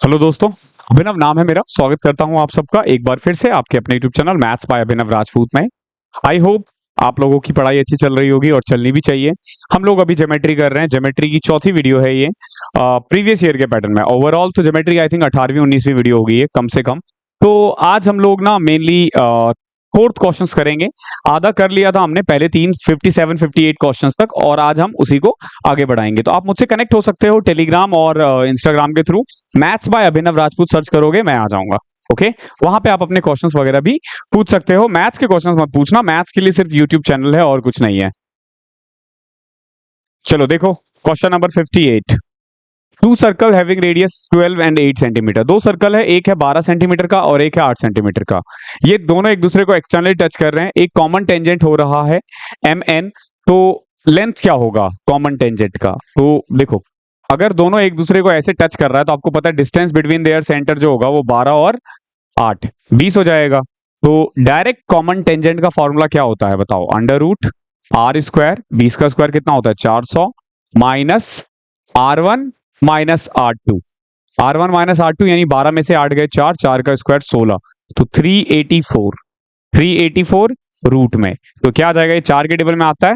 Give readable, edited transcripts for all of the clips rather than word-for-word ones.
Hello दोस्तों, अभिनव नाम है मेरा। स्वागत करता हूं आप सबका एक बार फिर से आपके अपने यूट्यूब चैनल मैथ्स बाय अभिनव राजपूत में। आई होप आप लोगों की पढ़ाई अच्छी चल रही होगी और चलनी भी चाहिए। हम लोग अभी ज्योमेट्री कर रहे हैं। ज्योमेट्री की चौथी वीडियो है ये प्रीवियस ईयर के पैटर्न में। ओवरऑल तो ज्योमेट्री आई थिंक 18वीं 19वीं वीडियो होगी ये कम से कम। तो आज हम लोग ना मेनली फोर्थ क्वेश्चंस करेंगे। आधा कर लिया था हमने पहले 57 58 क्वेश्चंस तक, और आज हम उसी को आगे बढ़ाएंगे। तो आप मुझसे कनेक्ट हो सकते हो टेलीग्राम और इंस्टाग्राम के through. Maths by Abhinav Rajput search करोगे, मैं आ जाऊंगा। ओके, वहां पे आप अपने क्वेश्चंस वगैरह भी पूछ सकते हो। मैथ्स के क्वेश्चंस मत पूछना, मैथ्स के लिए सिर्फ यूट्यूब चैनल है और कुछ नहीं है। चलो देखो, question number 58। Two circle having radius 12 and 8 centimetre. दो सर्कल है, एक है 12 सेंटीमीटर का और एक है 8 सेंटीमीटर का। ये दोनों एक दूसरे को एक्सटर्नली टच कर रहे हैं। एक कॉमन टेंजेंट हो रहा है mn। तो लेंथ क्या होगा कॉमन टेंजेंट का? तो देखो, अगर दोनों एक दूसरे को ऐसे टच कर रहा है तो आपको पता है डिस्टेंस बिटवीन देयर सेंटर जो होगा वो 12 और 8 20 हो जाएगा। तो डायरेक्ट कॉमन टेंजेंट का फॉर्मूला क्या होता है बताओ? अंडर रूट आर स्क्वायर, 20 का स्क्वायर कितना होता है 400, minus R1 minus R2। R1 minus R2 यानी 12 में से 8 गए 4, 4 का स्क्वायर 16, तो 384। 384 रूट में तो क्या आ जाएगा? ये 4 के टेबल में आता है?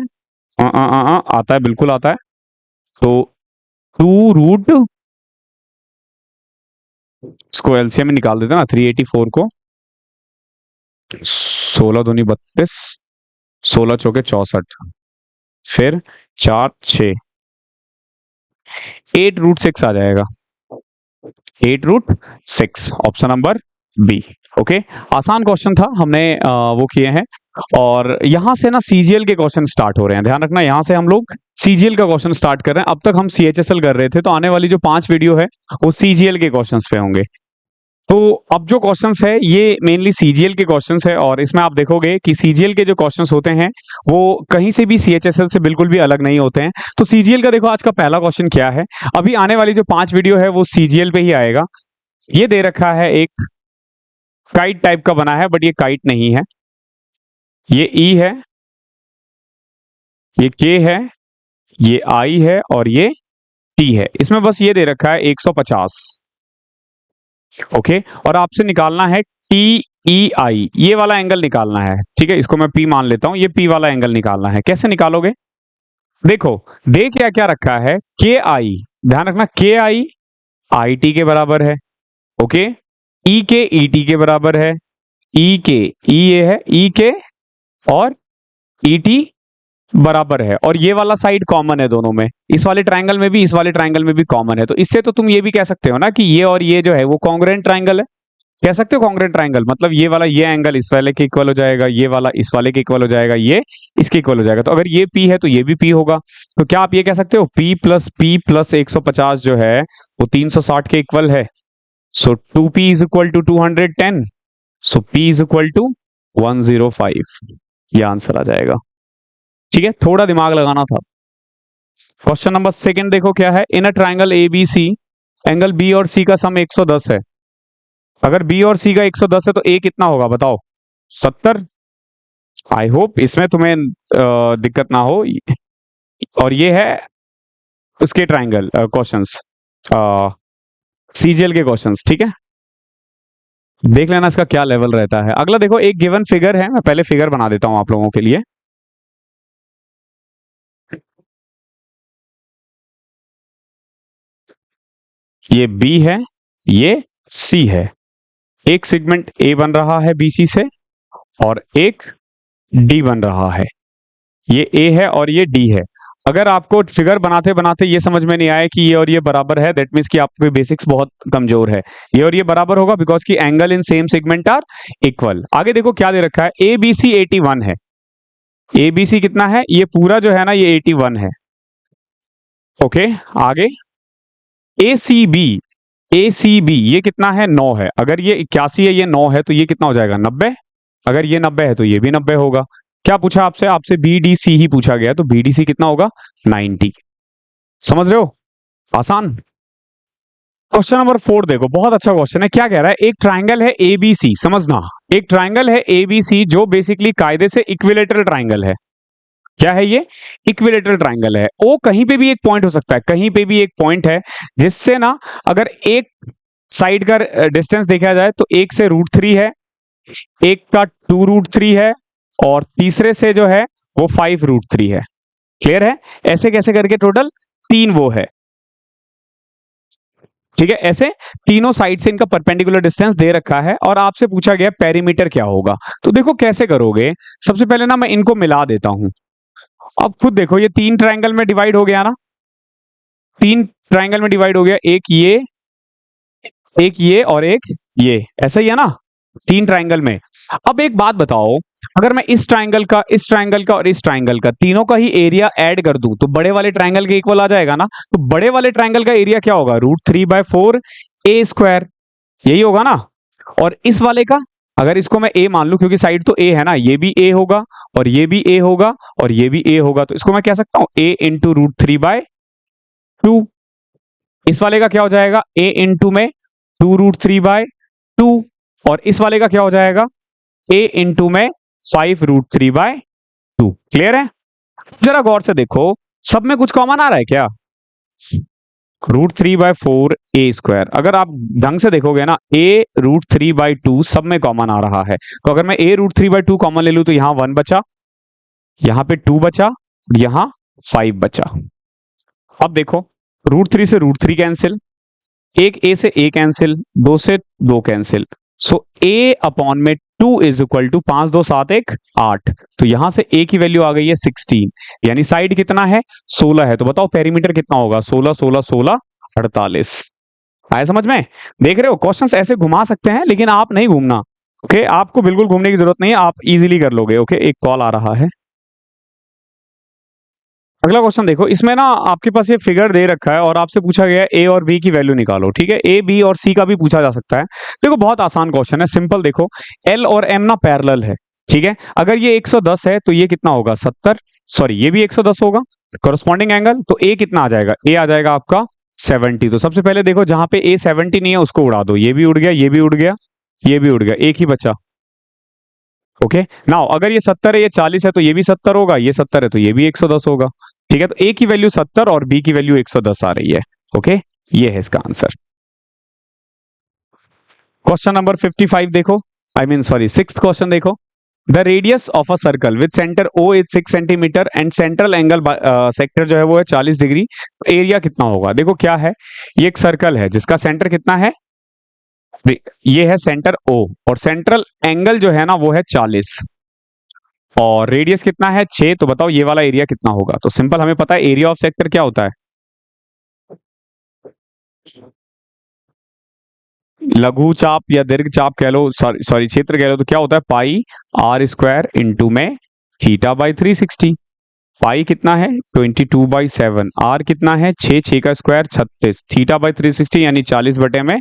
आता है, बिल्कुल आता है। तो 2 रूट इसको एलसीएम में निकाल देते हैं ना 384 को। 16 दूनी 32, 16 चौके 64, फिर 4 6, 8 रूट 6 आ जाएगा। 8 root 6, option number B. Okay, आसान क्वेश्चन था, हमने वो किए हैं। और यहां से ना सीजीएल के क्वेश्चन स्टार्ट हो रहे हैं, ध्यान रखना। यहां से हम लोग सीजीएल का क्वेश्चन स्टार्ट कर रहे हैं। अब तक हम सीएचएसएल कर रहे थे, तो आने वाली जो 5 वीडियो है वो सीजीएल के क्वेश्चंस पे होंगे। तो अब जो क्वेश्चंस है ये मेनली सीजीएल के क्वेश्चंस है, और इसमें आप देखोगे कि सीजीएल के जो क्वेश्चंस होते हैं वो कहीं से भी सीएचएसएल से बिल्कुल भी अलग नहीं होते हैं। तो सीजीएल का देखो, आज का पहला क्वेश्चन क्या है। अभी आने वाली जो 5 वीडियो है वो सीजीएल पे ही आएगा। ये दे रखा है, एक काइट टाइप का बना है, बट ये काइट नहीं है। ये ई है, ये के है, ये आई है और ये टी है। इसमें बस ये दे रखा है 150। ओके, और आपसे निकालना है टी ई आई, ये वाला एंगल निकालना है। ठीक है, इसको मैं पी मान लेता हूं। ये पी वाला एंगल निकालना है। कैसे निकालोगे? देखो, दे क्या क्या रखा है, के आई, ध्यान रखना, के आई आई टी के बराबर है। ओके, ई के ई टी के बराबर है। ई के ई ये है, ई के और ई टी बराबर है। और ये वाला साइड कॉमन है दोनों में, इस वाले ट्रायंगल में भी, इस वाले ट्रायंगल में भी कॉमन है। तो इससे तो तुम ये भी कह सकते हो ना कि ये और ये जो है वो कॉन्ग्रुएंट ट्रायंगल है। कह सकते हो कॉन्ग्रुएंट ट्रायंगल, मतलब ये वाला ये एंगल इस वाले के इक्वल हो जाएगा, ये वाला इस वाले के इक्वल हो जाएगा, ये इसके इक्वल हो जाएगा। तो अगर ये P है तो ये भी P होगा। तो क्या आप ये कह सकते हो P प्लस 150 जो है वो 360 के इक्वल है। So 2P is equal to 210। So P is equal to 105। ये आंसर आ जाएगा। ठीक है, थोड़ा दिमाग लगाना था। क्वेश्चन नंबर सेकंड देखो क्या है। In a triangle A B C, angle B और सी का सम 110 है। अगर बी और सी का 110 है तो ए कितना होगा बताओ? 70। आई होप इसमें तुम्हें दिक्कत ना हो। और ये है उसके ट्रायंगल क्वेश्चंस, सीजीएल के क्वेश्चंस। ठीक है, देख लेना इसका क्या लेवल रहता है। अगला देखो, एक गिवन फिगर है, मैं पहले फिगर बना देता हूं आप लोगों के लिए। ये बी है, ये सी है। एक सेगमेंट ए बन रहा है बीसी से और एक डी बन रहा है। ये ए है और ये डी है। अगर आपको फिगर बनाते बनाते ये समझ में नहीं आया कि ये और ये बराबर है, दैट मीन्स कि आपके बेसिक्स बहुत कमजोर है। ये और ये बराबर होगा बिकॉज की angle in same segment are equal. आगे देखो क्या दे रखा है, ए बी सी 81 है। ए बी सी कितना है? ये पूरा जो है ना ये 81 है। ओके, आगे ए सी बी ये कितना है? 9 है। अगर ये 81 है, ये 9 है, तो ये कितना हो जाएगा? 90। अगर ये 90 है तो ये भी 90 होगा। क्या पूछा आपसे? आपसे बी डी सी ही पूछा गया, तो बी डी सी कितना होगा? 90। समझ रहे हो? आसान। क्वेश्चन नंबर 4 देखो, बहुत अच्छा क्वेश्चन है। क्या कह रहा है, एक ट्राइंगल है एबीसी, समझना, एक ट्राइंगल है एबीसी जो बेसिकली कायदे से इक्विलेटरल ट्राइंगल है। क्या है ये? इक्विलेटरल ट्राइंगल है। ओ कहीं पे भी एक पॉइंट हो सकता है, कहीं पे भी एक पॉइंट है जिससे ना अगर एक साइड का डिस्टेंस देखा जाए तो एक से √3 है, एक का 2√3 है और तीसरे से जो है वो 5√3 है। क्लियर है? ऐसे कैसे करके टोटल 3 वो है। ठीक है, ऐसे तीनों साइड से इनका परपेंडिकुलर डिस्टेंस दे रखा है और आपसे पूछा गया पेरीमीटर क्या होगा। तो देखो कैसे करोगे, सबसे पहले ना मैं इनको मिला देता हूं। अब खुद देखो ये 3 ट्रायंगल में डिवाइड हो गया ना, 3 ट्रायंगल में डिवाइड हो गया, एक ये और एक ये, ऐसा ही है ना 3 ट्रायंगल में। अब एक बात बताओ, अगर मैं इस ट्रायंगल का, इस ट्रायंगल का और इस ट्रायंगल का तीनों का ही एरिया ऐड कर दूं तो बड़े वाले ट्रायंगल के इक्वल आ जाएगा ना। तो बड़े वाले ट्रायंगल का एरिया क्या होगा, √3/4 a², यही होगा ना। और इस वाले का, अगर इसको मैं a मान लूं क्योंकि साइड तो a है ना, ये भी a होगा और ये भी a होगा और ये भी a होगा, तो इसको मैं कह सकता हूं a इंटू √3/2। इस वाले का क्या हो जाएगा, a इंटू में 2√3/2 और इस वाले का क्या हो जाएगा, a इंटू में 5√3/2। क्लियर है? जरा गौर से देखो, सब में कुछ कॉमन आ रहा है क्या, √3/4 a²। अगर आप ढंग से देखोगे ना, a √3/2 सब में कॉमन आ रहा है। तो अगर मैं a √3/2 कॉमन ले लूं तो यहां 1 बचा, यहां पे 2 बचा, यहां 5 बचा। अब देखो √3 से √3 कैंसिल, एक a से a कैंसिल, 2 से 2 कैंसिल, सो a अपॉन में 2 इज इक्वल टू 5 2 7 1 8। तो यहां से a की वैल्यू आ गई है 16, यानी साइड कितना है 16 है। तो बताओ पेरीमीटर कितना होगा, 16 16 16 48। आया समझ में? देख रहे हो, क्वेश्चंस ऐसे घुमा सकते हैं लेकिन आप नहीं घूमना। ओके, आपको बिल्कुल घूमने की जरूरत नहीं है, आप इजीली कर लोगे। ओके, एक कॉल आ रहा है। अगला क्वेश्चन देखो, इसमें ना आपके पास ये फिगर दे रखा है और आपसे पूछा गया है ए और बी की वैल्यू निकालो। ठीक है, ए बी और सी का भी पूछा जा सकता है। देखो बहुत आसान क्वेश्चन है, सिंपल। देखो एल और एम ना पैरेलल है। ठीक है, अगर ये 110 है तो ये कितना होगा 70, सॉरी ये भी 110 होगा, करस्पॉन्डिंग एंगल। तो ए कितना आ जाएगा, ए आ जाएगा आपका 70। तो सबसे पहले देखो जहां पे ए 70 नहीं है उसको उड़ा दो, ये भी उड़ गया, ये भी उड़ गया, ये भी उड़ गया, एक ही बचा। ओके, नाउ अगर ये 70 है, ये 40 है, तो ये भी 70 होगा, ये 70 है तो ये भी 110 होगा। ठीक है, तो ए की वैल्यू 70 और बी की वैल्यू 110 आ रही है। ओके, ये है इसका आंसर। क्वेश्चन नंबर 55 देखो, I mean sorry 6th question देखो। The radius of a circle with centre O is 6 centimetre and central angle sector जो है वो है 40 डिग्री। एरिया कितना होगा। देखो क्या है, ये एक सर्कल है जिसका सेंटर कितना है, ये है सेंटर ओ और सेंट्रल एंगल जो है ना वो है 40 और रेडियस कितना है 6। तो बताओ ये वाला एरिया कितना होगा। तो सिंपल, हमें पता है एरिया ऑफ सेक्टर क्या होता है, लघु चाप या दीर्घ चाप कह लो, सॉरी क्षेत्र कह लो, तो क्या होता है πr² इंटू में θ/360। पाई कितना है 22/7, आर कितना है 6, 6 का स्क्वायर 36, θ/360 यानी 40 बटे में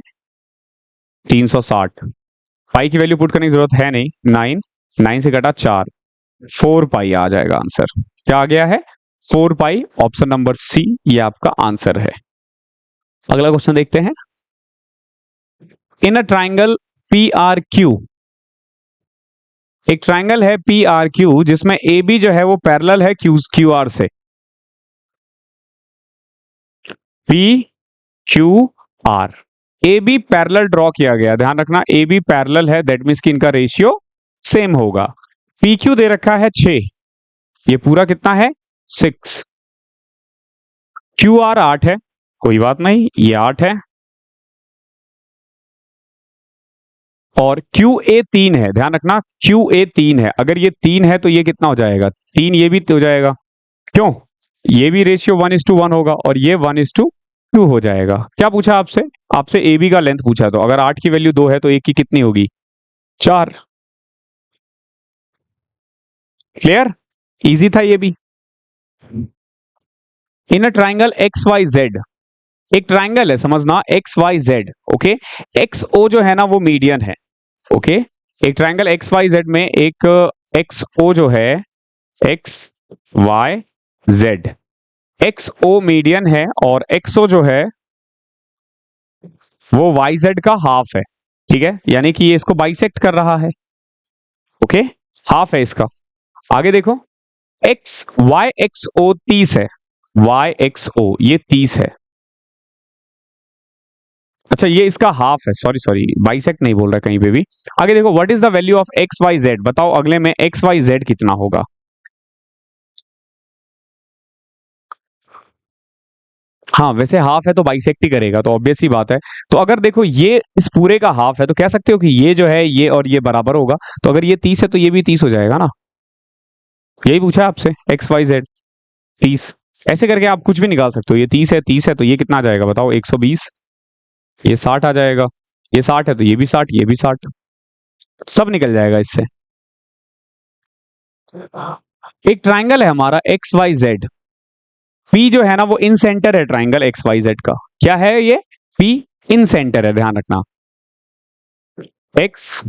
360। पाई की वैल्यू पुट करने की जरूरत है नहीं, 9, 9 से घटा 4, 4 पाई आ जाएगा आंसर। क्या आ गया है 4 पाई, ऑप्शन नंबर सी ये आपका आंसर है। अगला क्वेश्चन देखते हैं। इन अ ट्राइंगल PRQ, एक ट्राइंगल है PRQ जिसमें AB जो है वो पैरेलल है QR से। PQR, AB पैरेलल ड्रॉ किया गया, ध्यान रखना AB पैरेलल है, दैट मींस कि इनका रेशियो सेम होगा। PQ दे रखा है 6, ये पूरा कितना है 6, QR 8 है, कोई बात नहीं ये 8 है, और QA 3 है, ध्यान रखना QA 3 है। अगर ये 3 है तो ये कितना हो जाएगा 3, ये भी तो हो जाएगा, क्यों, ये भी रेशियो 1:1 होगा और ये 1:2 हो जाएगा। क्या पूछा आपसे, आपसे AB का लेंथ पूछा, तो अगर 8 की वैल्यू 2 है तो 1 की कितनी होगी 4। क्लियर, इजी था ये भी। इन अ ट्राइंगल XYZ, एक ट्राइंगल है समझना XYZ। ओके, XO जो है ना वो मीडियन है। ओके, एक ट्राइंगल XYZ में एक XO जो है XYZ, XO मीडियन है और XO जो है वो YZ का हाफ है। ठीक है, यानी कि ये इसको बाइसेक्ट कर रहा है। ओके, हाफ है इसका। आगे देखो YXO 30 है, YXO ये 30 है। अच्छा ये इसका हाफ है, सॉरी सॉरी, बाइसेक्ट नहीं बोल रहा कहीं पे भी। आगे देखो, what is the value of X Y Z, बताओ अगले में एक्स वाई जेड कितना होगा। हाँ वैसे हाफ है तो बाइसेक्ट ही करेगा, तो ऑब्वियस ही बात है। तो अगर देखो ये इस पूरे का हाफ है तो कह सकते हो कि ये जो है ये और ये बराबर होगा, तो अगर ये 30 है तो ये भी 30 हो जाएगा ना। यही पूछा है आपसे, एक्स वाई जेड 30। ऐसे करके आप कुछ भी निकाल सकते हो, ये 30 है, 30 है तो ये कितना आ जाएगा बताओ, 120। ये 60 आ जाएगा, ये 60 है तो ये भी 60, ये भी 60, सब निकल जाएगा इससे। एक ट्राइंगल है हमारा एक्स वाई जेड, पी जो है ना वो इन सेंटर है ट्राइंगल एक्स वाई जेड का। क्या है ये, पी इन सेंटर है, ध्यान रखना। एक्स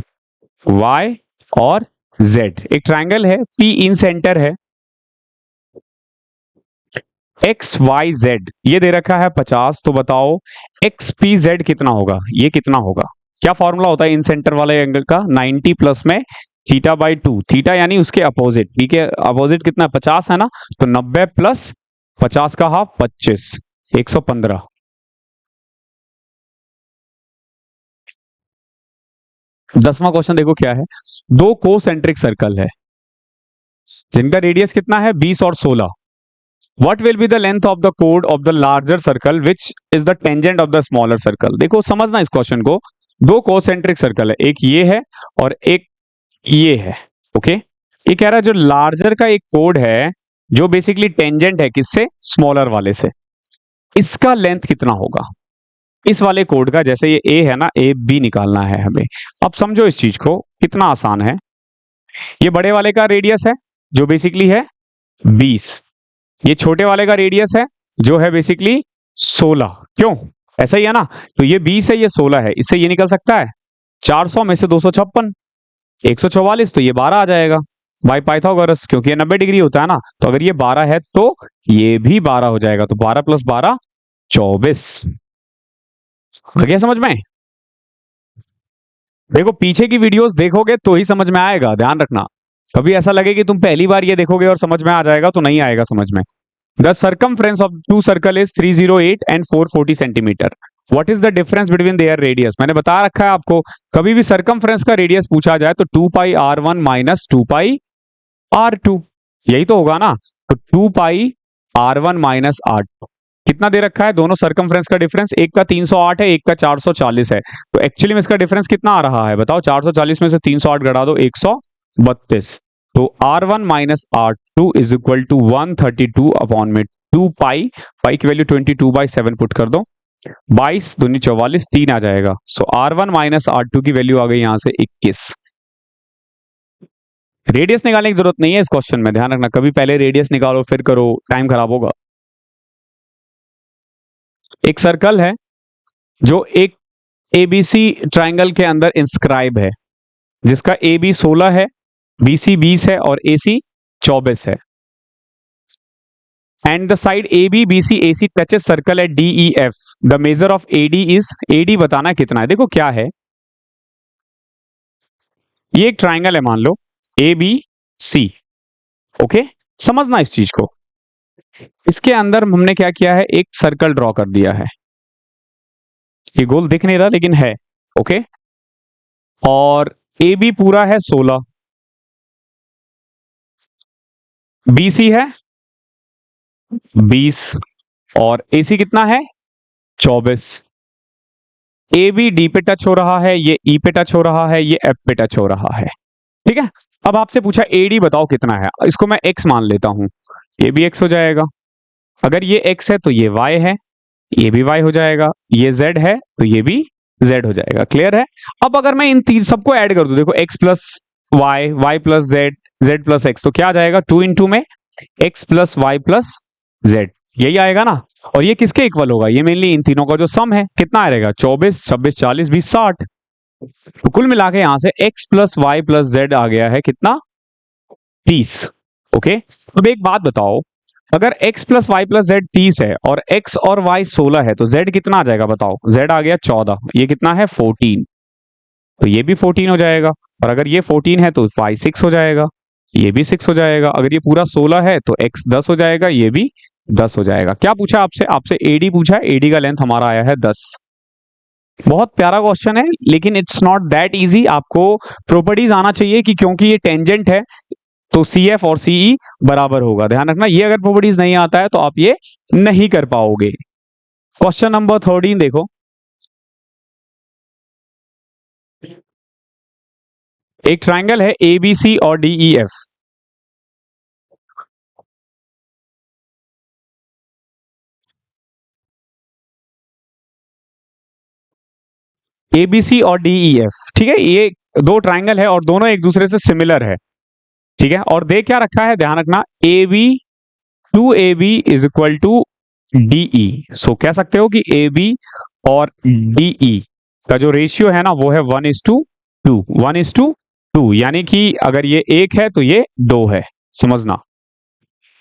वाई और जेड एक ट्राइंगल है, पी इन सेंटर है। एक्स वाई जेड ये दे रखा है 50, तो बताओ एक्स पी जेड कितना होगा, ये कितना होगा। क्या फॉर्मूला होता है इन सेंटर वाले एंगल का, 90 प्लस में थीटा बाई 2, थीटा यानी उसके अपोजिट, पी के अपोजिट कितना 50 है ना, तो 90 प्लस 50 का हाफ 25, 115। 10वां क्वेश्चन देखो क्या है, दो कोसेंट्रिक सर्कल है जिनका रेडियस कितना है 20 और 16। What will be the length of the chord of the larger circle which is the tangent of the smaller circle। देखो समझना इस क्वेश्चन को, दो कोसेंट्रिक सर्कल है, एक ये है और एक ये है। ओके, ये कह रहा है जो लार्जर का एक कोड है जो बेसिकली टेंजेंट है किससे, स्मॉलर वाले से, इसका लेंथ कितना होगा। इस वाले कोड का, जैसे ये ए है ना, ए बी निकालना है हमें। अब समझो इस चीज को, कितना आसान है। ये बड़े वाले का रेडियस है जो बेसिकली है 20, ये छोटे वाले का रेडियस है जो है बेसिकली 16। क्यों, ऐसा ही है ना, तो ये 20 है ये 16 है, इससे ये निकल सकता है 400 में से 256, 144, तो ये 12 आ जाएगा बाय पाइथागोरस, क्योंकि ये 90 डिग्री होता है ना। तो अगर ये 12 है तो ये भी 12 हो जाएगा, तो 12 प्लस 12 24। आ गया समझ में। देखो पीछे की वीडियोस देखोगे तो ही समझ में आएगा, ध्यान रखना। कभी ऐसा लगे कि तुम पहली बार ये देखोगे और समझ में आ जाएगा, तो नहीं आएगा समझ में। The circumference of two circle is 308 and 440 centimetre. What is the difference between their radius. मैंने बता रखा है आपको, कभी भी सर्कमफ्रेंस का रेडियस पूछा जाए तो 2 पाई r1 माइनस 2 पाई r2, यही तो होगा ना। तो 2 पाई r1 माइनस r2 कितना दे रखा है, दोनों सर्कमफ्रेंस का डिफरेंस, एक का 308 है, एक का 440 है। तो एक्चुअली में इसका डिफरेंस कितना आ रहा है बताओ, 440 में से 308 घटा दो, 132। तो r1 minus r2 is equal to 132 upon में 2 पाई, पाई की वैल्यू 22/7 पुट कर दो, 22 दूनी 44, 3 आ जाएगा। सो r1 माइनस r2 की वैल्यू आ गई यहां से 21। रेडियस निकालने की जरूरत नहीं है इस क्वेश्चन में, ध्यान रखना, कभी पहले रेडियस निकालो फिर करो, टाइम खराब होगा। एक सर्कल है जो एक एबीसी ट्राइंगल के अंदर इंस्क्राइब है, जिसका ए बी 16 है, बीसी 20 है और एसी 24 है। And the side A B B C A C touches circle है D E F. The measure of AD is, AD बताना कितना है। देखो क्या है, ये एक ट्राइंगल है मान लो ए बी सी। ओके, समझना इस चीज को, इसके अंदर हमने क्या किया है, एक सर्कल ड्रॉ कर दिया है। ये गोल दिख नहीं रहा लेकिन है। ओके, और ए बी पूरा है 16, बीसी है 20 और एसी कितना है 24। ए बी डी पे टच हो रहा है, ये ई पे टच हो रहा है, ये एफ पे टच हो रहा है। ठीक है, अब आपसे पूछा एडी बताओ कितना है, इसको मैं एक्स मान लेता हूं, ये भी एक्स हो जाएगा। अगर ये एक्स है तो ये वाई है, ये भी वाई हो जाएगा, ये जेड है तो ये भी जेड हो जाएगा। क्लियर है। अब अगर मैं इन तीन सबको ऐड कर दूं, देखो X plus Y, Y plus Z, Z plus X, तो क्या आ जाएगा 2 इंटू में X plus Y plus Z, यही आएगा ना। और ये किसके इक्वल होगा, ये मेनली इन तीनों का जो सम है, कितना आएगा 24, 26, 40, 20, 60। तो कुल मिला के यहां से x plus Y plus Z आ गया है कितना 30। ओके, अब एक बात बताओ, अगर x plus Y plus Z 30 है और x और y 16 है तो z कितना आ जाएगा बताओ, z आ गया 14, ये कितना है 14, तो ये भी 14 हो जाएगा। और अगर ये 14 है तो y 6 हो जाएगा, ये भी 6 हो जाएगा। अगर ये पूरा 16 है तो x 10 हो जाएगा, ये भी 10 हो जाएगा। क्या पूछा आपसे, आपसे एडी पूछा है, एडी का लेंथ हमारा आया है 10। बहुत प्यारा क्वेश्चन है, लेकिन इट्स नॉट दैट इजी। आपको प्रॉपर्टीज आना चाहिए कि क्योंकि ये टेंजेंट है तो सी एफ और सीई बराबर होगा। ध्यान रखना, ये अगर प्रॉपर्टीज नहीं आता है तो आप ये नहीं कर पाओगे। क्वेश्चन नंबर 13 देखो। एक ट्राइंगल है ए बी सी और D E F. A B C और डी ई एफ, ठीक है, ये दो ट्राइंगल है और दोनों एक दूसरे से सिमिलर है, ठीक है। और दे क्या रखा है, ध्यान रखना, A B to A B is equal to D E. So कह सकते हो कि ए बी और डी ई का जो रेशियो है ना वो है 1:2, 1:2, यानी कि अगर ये 1 है तो ये 2 है, समझना।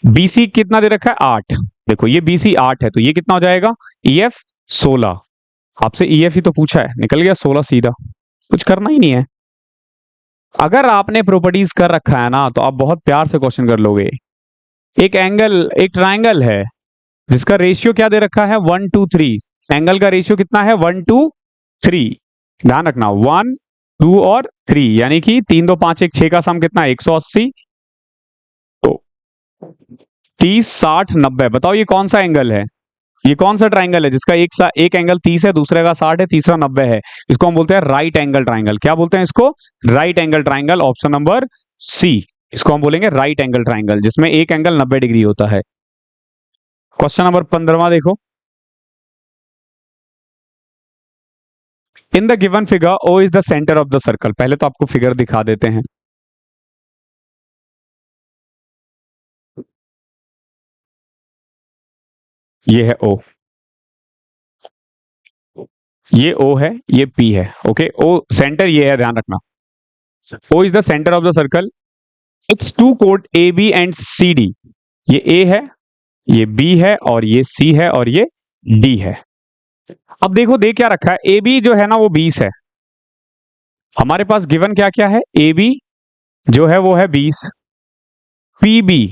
बीसी कितना दे रखा है, 8। देखो ये बीसी 8 है तो ये कितना हो जाएगा, ई एफ 16। आपसे ई एफ ही तो पूछा है, निकल गया 16 सीधा, कुछ करना ही नहीं है। अगर आपने प्रॉपर्टीज कर रखा है ना तो आप बहुत प्यार से क्वेश्चन कर लोगे। एक ट्राइंगल है जिसका रेशियो क्या दे रखा है, 1:3। एंगल का रेशियो कितना है, 1:3। ध्यान रखना 1, 2 और 3, यानी कि 3, 2, 5, 1, 6 का सम कितना है, 180। तो 30, 60, 90, बताओ ये कौन सा एंगल है, ये कौन सा ट्राइंगल है जिसका एक एंगल 30 है, दूसरे का 60 है, तीसरा 90 है। इसको हम बोलते हैं राइट एंगल ट्राइंगल। क्या बोलते हैं इसको, right angle triangle, option number C. इसको हम बोलेंगे राइट एंगल ट्राइंगल जिसमें एक एंगल 90 डिग्री होता है। क्वेश्चन नंबर 15 देखो। In the given figure O is the centre of the circle. पहले तो आपको फिगर दिखा देते हैं। ये है ओ, ये ओ है, ये पी है, ओके। ओ सेंटर ये है, ध्यान रखना। O is the centre of the circle. Its two कोड A B and C D. ये ए है, ये बी है और ये सी है और ये डी है। अब देखो दे क्या रखा है, ए बी जो है ना वो 20 है। हमारे पास गिवन क्या क्या है, ए बी जो है वो है 20, पी बी,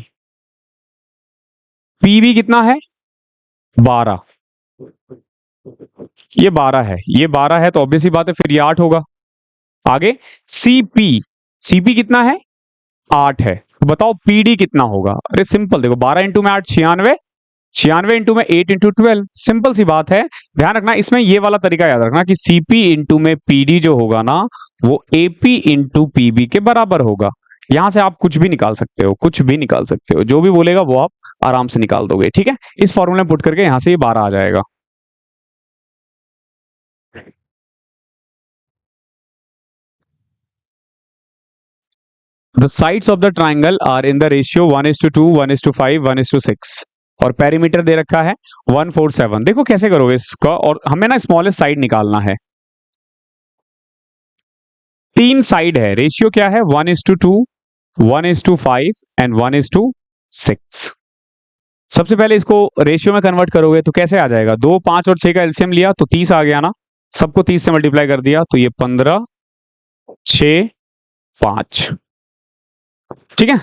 पी बी कितना है 12, ये 12 है, ये 12 है तो ऑब्वियस ही बात है फिर ये 8 होगा। आगे सीपी, सीपी कितना है 8 है, तो बताओ पीडी कितना होगा। अरे सिंपल, देखो 12 इंटू में 8 96, 96 इंटू में 8 इंटू 12, सिंपल सी बात है। ध्यान रखना इसमें ये वाला तरीका याद रखना कि सीपी इंटू में पीडी जो होगा ना वो एपी इंटू पीबी के बराबर होगा। यहां से आप कुछ भी निकाल सकते हो, कुछ भी निकाल सकते हो, जो भी बोलेगा वो आप आराम से निकाल दोगे, ठीक है। इस फॉर्मूले में पुट करके यहां से ये 12 आ जाएगा। The sides of the triangle are in the ratio 1:2, 1:5, 1:6 और पेरीमीटर दे रखा है 147। देखो कैसे करोगे इसका, और हमें ना स्मॉलेस्ट साइड निकालना है। 3 साइड है, रेशियो क्या है 1:2, 1:5 एंड 1:6। सबसे पहले इसको रेशियो में कन्वर्ट करोगे तो कैसे आ जाएगा, 2, 5 और 6 का एलसीएम लिया तो 30 आ गया ना, सबको 30 से मल्टीप्लाई कर दिया तो ये 15, 6, 5, ठीक है।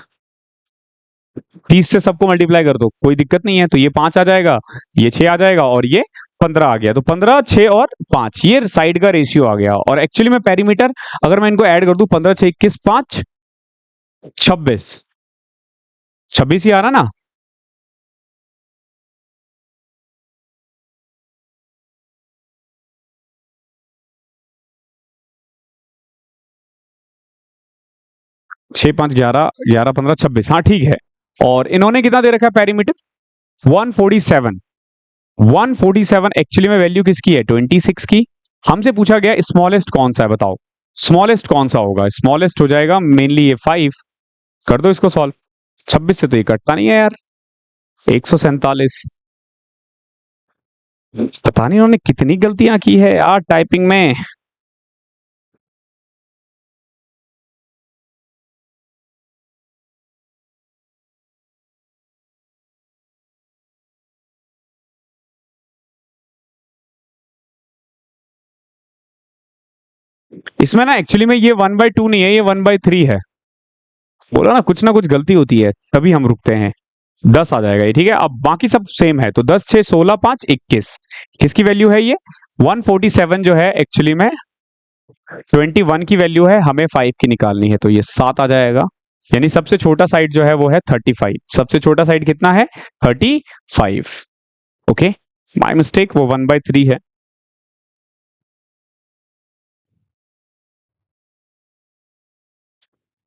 30 से सबको मल्टीप्लाई कर दो, कोई दिक्कत नहीं है, तो ये 5 आ जाएगा, ये 6 आ जाएगा और ये 15 आ गया। तो 15, 6 और 5 ये साइड का रेशियो आ गया। और एक्चुअली में पेरीमीटर अगर मैं इनको ऐड कर दूं 15, 6, 21, 5, 26, 26 ही आ रहा ना। छह, 5, 11, 11, 15, 26, हाँ ठीक है। और इन्होंने कितना दे रखा है पेरीमीटर 147। 147 एक्चुअली में वैल्यू किसकी है 26 की। हमसे पूछा गया स्मॉलेस्ट कौन सा है, बताओ स्मॉलेस्ट कौन सा होगा। स्मॉलेस्ट हो जाएगा मेनली ये 5। कर दो इसको सॉल्व, 26 से तो ये कटता नहीं है यार, 147। पता नहीं उन्होंने कितनी गलतियां की है यार टाइपिंग में। इसमें ना एक्चुअली में ये 1/2 नहीं है, ये 1/3 है। बोला ना कुछ गलती होती है तभी हम रुकते हैं। 10 आ जाएगा ये, ठीक है। अब बाकी सब सेम है, तो 10 6 16 5 21, किसकी वैल्यू है ये? 147 जो है एक्चुअली में 21 की वैल्यू है, हमें 5 की निकालनी है, तो ये 7 आ जाएगा। यानी सबसे छोटा साइड जो है वो है 35। सबसे छोटा साइड कितना है? 35। ओके, माय मिस्टेक, वो 1/3 है।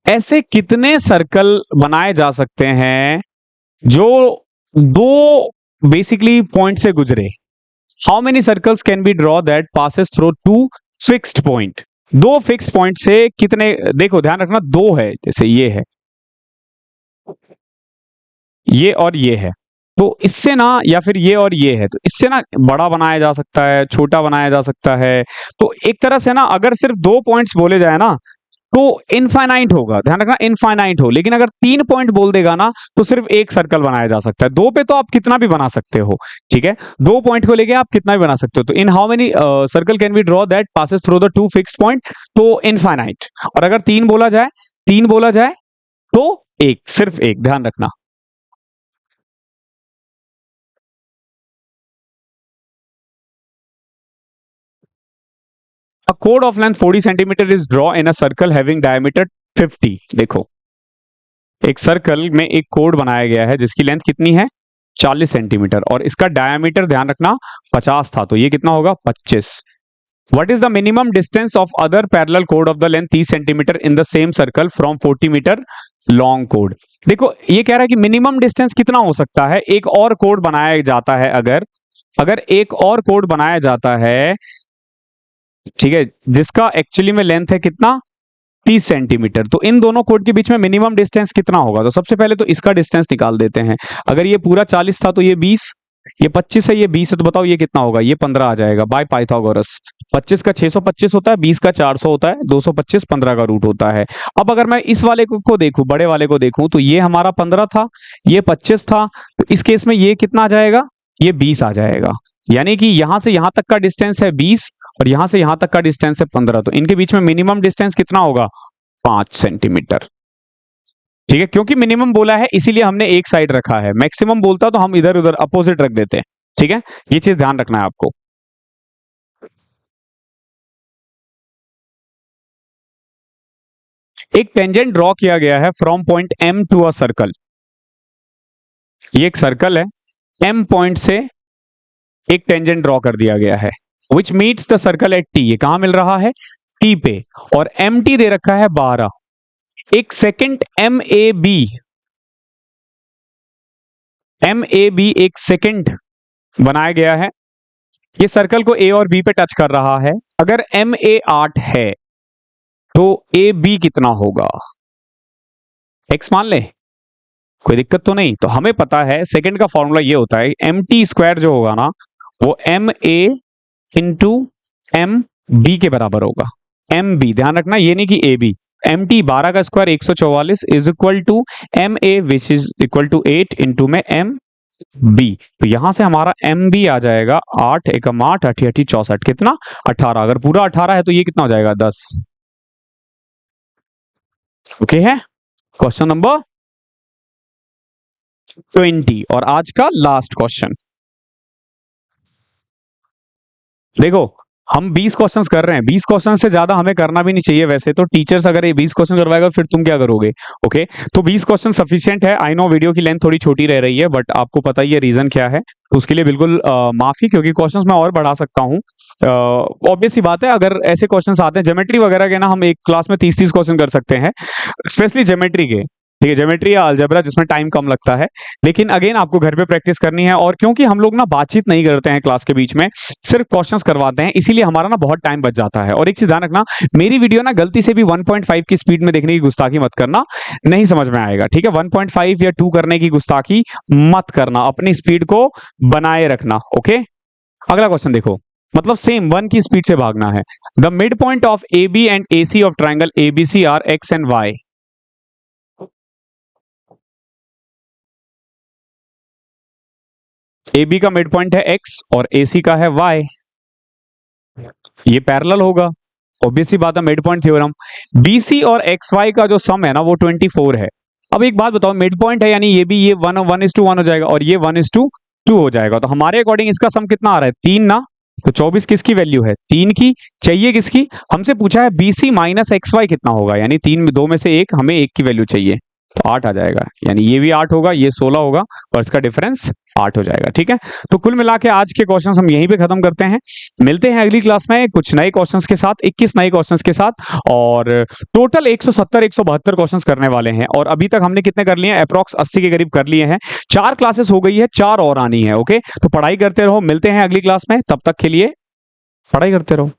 ऐसे कितने सर्कल बनाए जा सकते हैं जो दो बेसिकली पॉइंट से गुजरे? How many circles can be draw that passes through two fixed point? दो फिक्स पॉइंट से कितने, देखो ध्यान रखना, दो है, जैसे ये है, ये और ये है, तो इससे ना, या फिर ये और ये है, तो इससे ना बड़ा बनाया जा सकता है, छोटा बनाया जा सकता है। तो एक तरह से ना, अगर सिर्फ दो पॉइंट्स बोले जाए ना तो इनफाइनाइट होगा, ध्यान रखना, इनफाइनाइट हो। लेकिन अगर 3 पॉइंट बोल देगा ना तो सिर्फ एक सर्कल बनाया जा सकता है। दो पे तो आप कितना भी बना सकते हो, ठीक है, दो पॉइंट को लेके आप कितना भी बना सकते हो। तो in how many circle can be draw that passes through the two fixed point? तो इनफाइनाइट। और अगर तीन बोला जाए तो एक, सिर्फ एक, ध्यान रखना। A chord of length 40 centimeter is drawn in a circle having diameter 50। देखो, एक सर्कल में एक कोड बनाया गया है जिसकी लेंथ कितनी है? 40 सेंटीमीटर, और इसका डायमीटर ध्यान रखना 50 था, तो ये कितना होगा? 25। What is the minimum distance of other parallel chord of the length 30 centimeter in the same circle from 40 metre long कोड? देखो ये कह रहा है कि मिनिमम डिस्टेंस कितना हो सकता है, एक और कोड बनाया जाता है, अगर अगर एक और कोड बनाया जाता है, ठीक है, जिसका एक्चुअली में लेंथ है कितना? 30 सेंटीमीटर, तो इन दोनों कोड के बीच में मिनिमम डिस्टेंस कितना होगा? तो सबसे पहले तो इसका डिस्टेंस निकाल देते हैं। अगर ये पूरा 40 था तो ये 20, ये 25 है, ये 20 है, तो बताओ ये कितना होगा? ये 15 आ जाएगा बाय पाइथागोरस। 25 का 625 होता है, 20 का 400 होता है, 225 15 का रूट होता है। अब अगर मैं इस वाले को देखूं, बड़े वाले को देखूं, तो ये हमारा 15 था, ये 25 था, तो इस केस में ये कितना आ जाएगा? ये 20 आ जाएगा। यानी कि यहां से यहां तक का डिस्टेंस है 20 और यहां से यहां तक का डिस्टेंस है 15, तो इनके बीच में मिनिमम डिस्टेंस कितना होगा? 5 सेंटीमीटर। ठीक है, क्योंकि मिनिमम बोला है इसीलिए हमने एक साइड रखा है, मैक्सिमम बोलता तो हम इधर उधर अपोजिट रख देते हैं। ठीक है, ये चीज ध्यान रखना है आपको। एक टेंजेंट ड्रॉ किया गया है from point M to a circle. ये एक सर्कल है, एम पॉइंट से एक टेंजेंट ड्रॉ कर दिया गया है, विच meets the circle at T. ये कहां मिल रहा है? टी पे, और एम टी दे रखा है 12। एक सेकेंड एम ए बी एक सेकेंड बनाया गया है, ये सर्कल को ए और बी पे टच कर रहा है। अगर एम ए 8 है तो ए बी कितना होगा? एक्स मान ले, कोई दिक्कत तो नहीं। तो हमें पता है सेकंड का फॉर्मूला ये होता है, एम टी स्क्वायर जो होगा ना वो M A into M B के बराबर होगा। एम बी ध्यान रखना, ये नहीं कि ए बी। एम टी 12 का square 144 is equal to M A which is equal to 8 into में एम बी। तो यहां से हमारा एम बी आ जाएगा 8 एकम 8 अठी अठी 64, कितना? 18। अगर पूरा 18 है तो ये कितना हो जाएगा? 10। ओके है, क्वेश्चन नंबर 20 और आज का लास्ट क्वेश्चन। देखो हम 20 क्वेश्चंस कर रहे हैं, 20 क्वेश्चन से ज्यादा हमें करना भी नहीं चाहिए वैसे तो। टीचर्स अगर ये 20 क्वेश्चन करवाएगा फिर तुम क्या करोगे? ओके, तो 20 क्वेश्चन सफिशिएंट है। आई नो वीडियो की लेंथ थोड़ी छोटी रह रही है, बट आपको पता ही है रीजन क्या है, तो उसके लिए बिल्कुल माफी, क्योंकि क्वेश्चंस मैं और बढ़ा सकता हूँ। ऑब्वियस सी बात है, अगर ऐसे क्वेश्चंस आते हैं ज्योमेट्री वगैरह के ना, हम एक क्लास में 30-30 क्वेश्चन कर सकते हैं, स्पेशली ज्योमेट्री के। ठीक है, ज्योमेट्री या अलजेब्रा जिसमें टाइम कम लगता है, लेकिन अगेन आपको घर पे प्रैक्टिस करनी है। और क्योंकि हम लोग ना बातचीत नहीं करते हैं क्लास के बीच में, सिर्फ क्वेश्चंस करवाते हैं, इसीलिए हमारा ना बहुत टाइम बच जाता है। और एक चीज ध्यान रखना, मेरी वीडियो ना गलती से भी 1.5 की स्पीड में देखने की गुस्ताखी मत करना, नहीं समझ में आएगा। ठीक है, 1.5 या 2 करने की गुस्ताखी मत करना, अपनी स्पीड को बनाए रखना। ओके, अगला क्वेश्चन देखो, मतलब सेम 1 की स्पीड से भागना है। The mid point of A B and A C of triangle ABC are X and Y. A B का मिड पॉइंट है x और ए सी का है y, ये पैरेलल होगा, ऑब्वियस सी बात है, mid point theorem. B C और एक्स वाई का जो सम है ना वो 24 है। अब एक बात बताओ, मिड पॉइंट है यानी ये भी ये 1:1 हो जाएगा और ये 1:2 हो जाएगा। तो हमारे अकॉर्डिंग इसका सम कितना आ रहा है 3 ना। तो 24 किसकी वैल्यू है 3 की। चाहिए किसकी, हमसे पूछा है BC माइनस XY कितना होगा, यानी 3 में 2 में से एक, हमें 1 की वैल्यू चाहिए तो 8 आ जाएगा। यानी ये भी 8 होगा, ये 16 होगा और इसका डिफरेंस 8 हो जाएगा। ठीक है, तो कुल मिला के आज के क्वेश्चंस हम यहीं पे खत्म करते हैं। मिलते हैं अगली क्लास में कुछ नए क्वेश्चंस के साथ, 21 नए क्वेश्चंस के साथ, और टोटल 170 172 क्वेश्चंस करने वाले हैं। और अभी तक हमने कितने कर लिए हैं, अप्रॉक्स 80 के करीब कर लिए हैं। 4 क्लासेस हो गई है, 4 और आनी है। ओके, तो पढ़ाई करते रहो, मिलते हैं अगली क्लास में, तब तक के लिए पढ़ाई करते रहो।